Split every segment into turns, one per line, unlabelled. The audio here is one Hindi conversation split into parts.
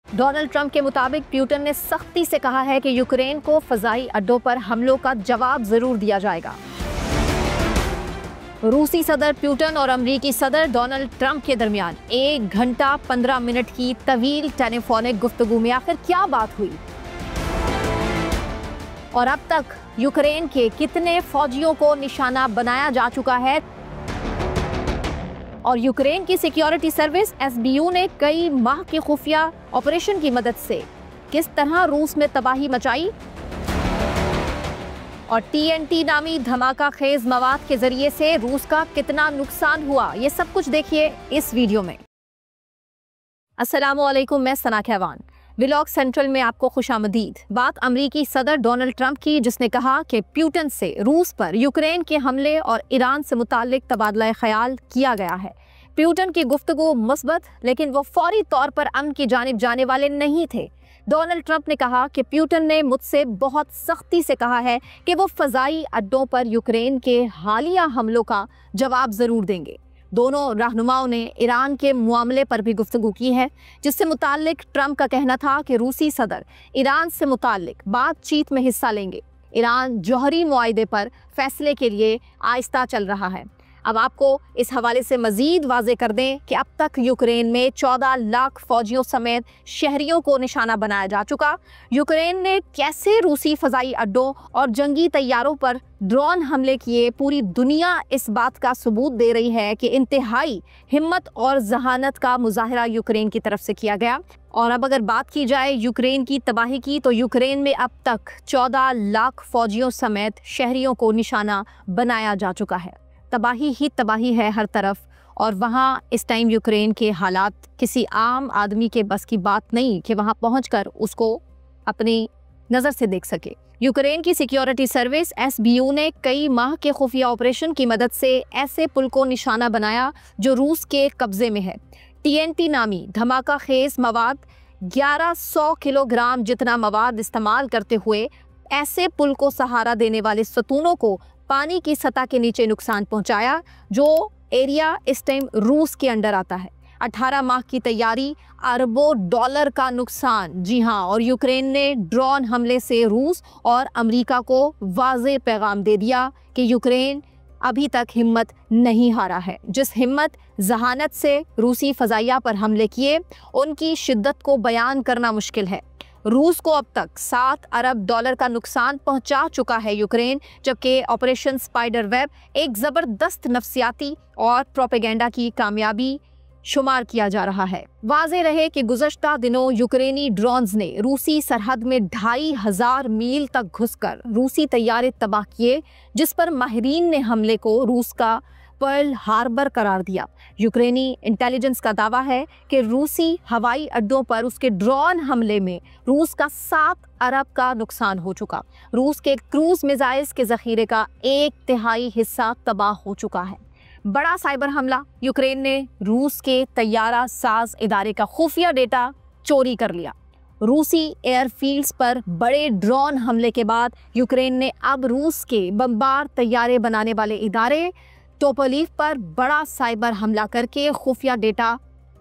डोनाल्ड ट्रंप के मुताबिक पुतिन ने सख्ती से कहा है कि यूक्रेन को फजाई अड्डों पर हमलों का जवाब जरूर दिया जाएगा। रूसी सदर पुतिन और अमरीकी सदर डोनाल्ड ट्रंप के दरमियान 1 घंटा 15 मिनट की तवील टेलीफोनिक गुफ्तगू में आखिर क्या बात हुई और अब तक यूक्रेन के कितने फौजियों को निशाना बनाया जा चुका है और यूक्रेन की सिक्योरिटी सर्विस एसबीयू ने कई माह के खुफिया ऑपरेशन की मदद से किस तरह रूस में तबाही मचाई और टीएनटी नामी धमाका खेज मवाद के जरिए से रूस का कितना नुकसान हुआ, ये सब कुछ देखिए इस वीडियो में। अस्सलामुअलैकुम, मैं सना कहवान, व्लॉग सेंट्रल में आपको खुशामदीद। बात अमरीकी सदर डोनाल्ड ट्रंप की, जिसने कहा कि पुतिन से रूस पर यूक्रेन के हमले और ईरान से मुताल्लिक तबादला ख्याल किया गया है। पुतिन की गुफ्तगू मुस्बत, लेकिन वो फौरी तौर पर अमन की जानिब जाने वाले नहीं थे। डोनाल्ड ट्रंप ने कहा कि पुतिन ने मुझसे बहुत सख्ती से कहा है कि वो फजाई अड्डों पर यूक्रेन के हालिया हमलों का जवाब ज़रूर देंगे। दोनों रहनुमाओं ने ईरान के मामले पर भी गुफ्तगू की है, जिससे मुताल्लिक ट्रंप का कहना था कि रूसी सदर ईरान से मुताल्लिक बातचीत में हिस्सा लेंगे। ईरान जौहरी मुआहदे पर फैसले के लिए आहिस्ता चल रहा है। अब आपको इस हवाले से मजीद वाजे कर दें कि अब तक यूक्रेन में 14 लाख फौजियों समेत शहरियों को निशाना बनाया जा चुका। यूक्रेन ने कैसे रूसी फजाई अड्डों और जंगी तैयारों पर ड्रोन हमले किए, पूरी दुनिया इस बात का सबूत दे रही है कि इंतहाई हिम्मत और जहानत का मुजाहरा यूक्रेन की तरफ से किया गया। और अब अगर बात की जाए यूक्रेन की तबाही की, तो यूक्रेन में अब तक 14 लाख फौजियों समेत शहरियों को निशाना बनाया जा चुका है। तबाही ही तबाही है हर तरफ, और वहाँ इस टाइम यूक्रेन के हालात किसी आम आदमी के बस की बात नहीं कि वहाँ पहुँचकर उसको अपनी नज़र से देख सके। यूक्रेन की सिक्योरिटी सर्विस एसबीयू ने कई माह के खुफिया ऑपरेशन की मदद से ऐसे पुल को निशाना बनाया जो रूस के कब्जे में है। टीएनटी नामी धमाका खेज मवाद 1100 किलोग्राम जितना मवाद इस्तेमाल करते हुए ऐसे पुल को सहारा देने वाले सतूनों को पानी की सतह के नीचे नुकसान पहुंचाया, जो एरिया इस टाइम रूस के अंडर आता है। 18 माह की तैयारी, अरबों डॉलर का नुकसान। जी हाँ, और यूक्रेन ने ड्रोन हमले से रूस और अमेरिका को वाज़े पैगाम दे दिया कि यूक्रेन अभी तक हिम्मत नहीं हारा है। जिस हिम्मत जहानत से रूसी फ़ज़ाइया पर हमले किए, उनकी शिद्दत को बयान करना मुश्किल है। रूस को अब तक 7 अरब डॉलर का नुकसान पहुंचा चुका है यूक्रेन, जबकि ऑपरेशन स्पाइडर वेब एक ज़बरदस्त नफ्सियाती और प्रोपेगेंडा की कामयाबी शुमार किया जा रहा है। वाज़े रहे कि गुज़श्ता दिनों यूक्रेनी ड्रोन्स ने रूसी सरहद में 2500 मील तक घुसकर रूसी तैयारे तबाह किए, जिस पर माहिरीन ने हमले को रूस का पर्ल हार्बर करार दिया। यूक्रेनी इंटेलिजेंस का दावा है कि रूसी हवाई अड्डों पर उसके ड्रोन हमले में रूस का 7 अरब का नुकसान हो चुका। रूस के क्रूज मिसाइल्स के ज़ख़ीरे का 1/3 हिस्सा तबाह हो चुका है। बड़ा साइबर हमला, यूक्रेन ने रूस के तैयारा साज इदारे का खुफिया डेटा चोरी कर लिया। रूसी एयरफील्ड्स पर बड़े ड्रोन हमले के बाद यूक्रेन ने अब रूस के बमबार तैयारे बनाने वाले इदारे टोपोलीव पर बड़ा साइबर हमला करके खुफिया डेटा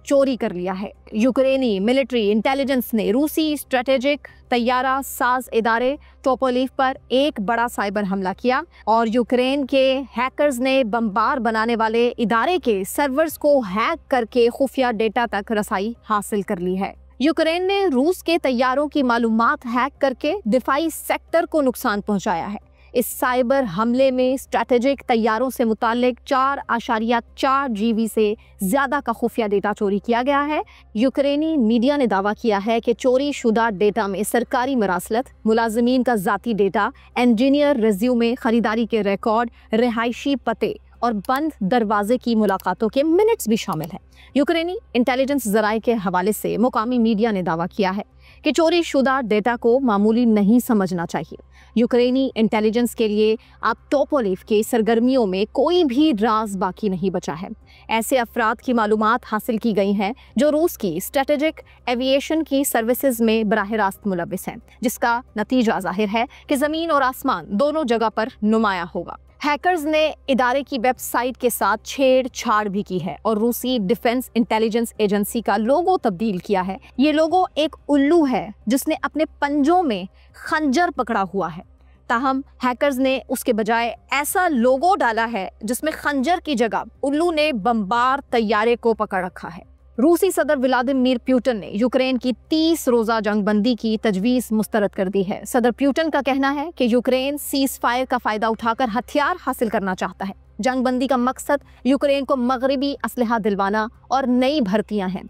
चोरी कर लिया है। यूक्रेनी मिलिट्री इंटेलिजेंस ने रूसी स्ट्रेटेजिक तैयारा साज इदारे टोपोलीव पर एक बड़ा साइबर हमला किया और यूक्रेन के हैकर्स ने बमबार बनाने वाले इदारे के सर्वर्स को हैक करके खुफिया डेटा तक रसाई हासिल कर ली है। यूक्रेन ने रूस के तैयारों की मालूमात हैक करके दिफाई सेक्टर को नुकसान पहुंचाया है। इस साइबर हमले में स्ट्रैटेजिक तैयारों से मुतालिक 4.4 जीबी से ज़्यादा का खुफिया डेटा चोरी किया गया है। यूक्रेनी मीडिया ने दावा किया है कि चोरी शुदा डेटा में सरकारी मरासलत, मुलाजमीन का ज़ाती डेटा, इंजीनियर रिज्यूमे, ख़रीदारी के रिकॉर्ड, रिहायशी पते और बंद दरवाजे की मुलाकातों के मिनट्स भी शामिल हैं। यूक्रेनी इंटेलिजेंस ज़राए के हवाले से मुकामी मीडिया ने दावा किया है कि चोरी शुदा डेटा को मामूली नहीं समझना चाहिए। यूक्रेनी इंटेलिजेंस के लिए अब टोपोलीव के सरगर्मियों में कोई भी राज बाकी नहीं बचा है। ऐसे अफराद की मालूमात हासिल की गई हैं जो रूस की स्ट्रेटेजिक एविएशन की सर्विसेज में बराह रास्त मुलविस हैं, जिसका नतीजा जाहिर है कि ज़मीन और आसमान दोनों जगह पर नुमाया होगा। हैकर्स ने इदारे की वेबसाइट के साथ छेड़छाड़ भी की है और रूसी डिफेंस इंटेलिजेंस एजेंसी का लोगो तब्दील किया है। ये लोगो एक उल्लू है जिसने अपने पंजों में खंजर पकड़ा हुआ है। ताहम हैकर्स ने उसके बजाय ऐसा लोगो डाला है जिसमें खंजर की जगह उल्लू ने बमबार तैयारे को पकड़ रखा है। रूसी सदर व्लादिमीर पुतिन ने यूक्रेन की 30 रोजा जंगबंदी की तजवीज़ मुस्तरद कर दी है। सदर पुतिन का कहना है कि यूक्रेन सीज फायर का फायदा उठाकर हथियार हासिल करना चाहता है। जंगबंदी का मकसद यूक्रेन को मगरबी असलहा दिलवाना और नई भर्तियां हैं।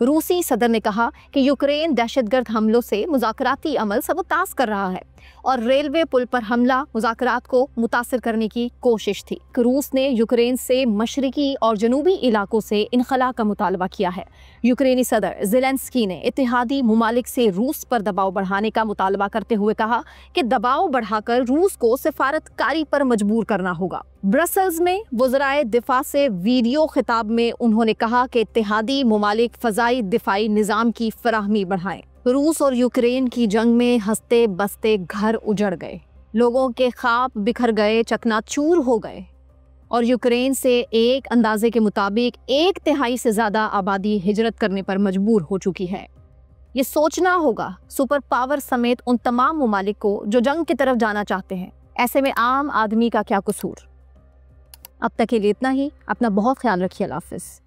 रूसी सदर ने कहा कि यूक्रेन दहशतगर्द हमलों से मुज़ाकराती अमल सबूताज कर रहा है और रेलवे पुल पर हमला मुज़ाकरात को मुतासिर करने की कोशिश थी। रूस ने यूक्रेन से मशरिकी और जनूबी इलाकों से इनखला का मुतालबा किया है। यूक्रेनी सदर ज़ेलेंस्की ने इत्तेहादी मुमालिक से रूस पर दबाव बढ़ाने का मुतालबा करते हुए कहा कि दबाव बढ़ाकर रूस को सिफारतकारी पर मजबूर करना होगा। ब्रसल्स में वज़राए दिफा से वीडियो खिताब में उन्होंने कहा कि इत्तेहादी मुमालिक फ़ज़ाई दिफाई निज़ाम की फराहमी बढ़ाएं। रूस और यूक्रेन की जंग में हंसते बसते घर उजड़ गए, लोगों के ख्वाब बिखर गए, चकनाचूर हो गए और यूक्रेन से एक अंदाजे के मुताबिक 1/3 से ज़्यादा आबादी हिजरत करने पर मजबूर हो चुकी है। ये सोचना होगा सुपर पावर समेत उन तमाम ममालिक को जो जंग की तरफ जाना चाहते हैं। ऐसे में आम आदमी का क्या कसूर। अब तक के लिए इतना ही। अपना बहुत ख्याल रखिए। अल्लाह हाफ़िज़।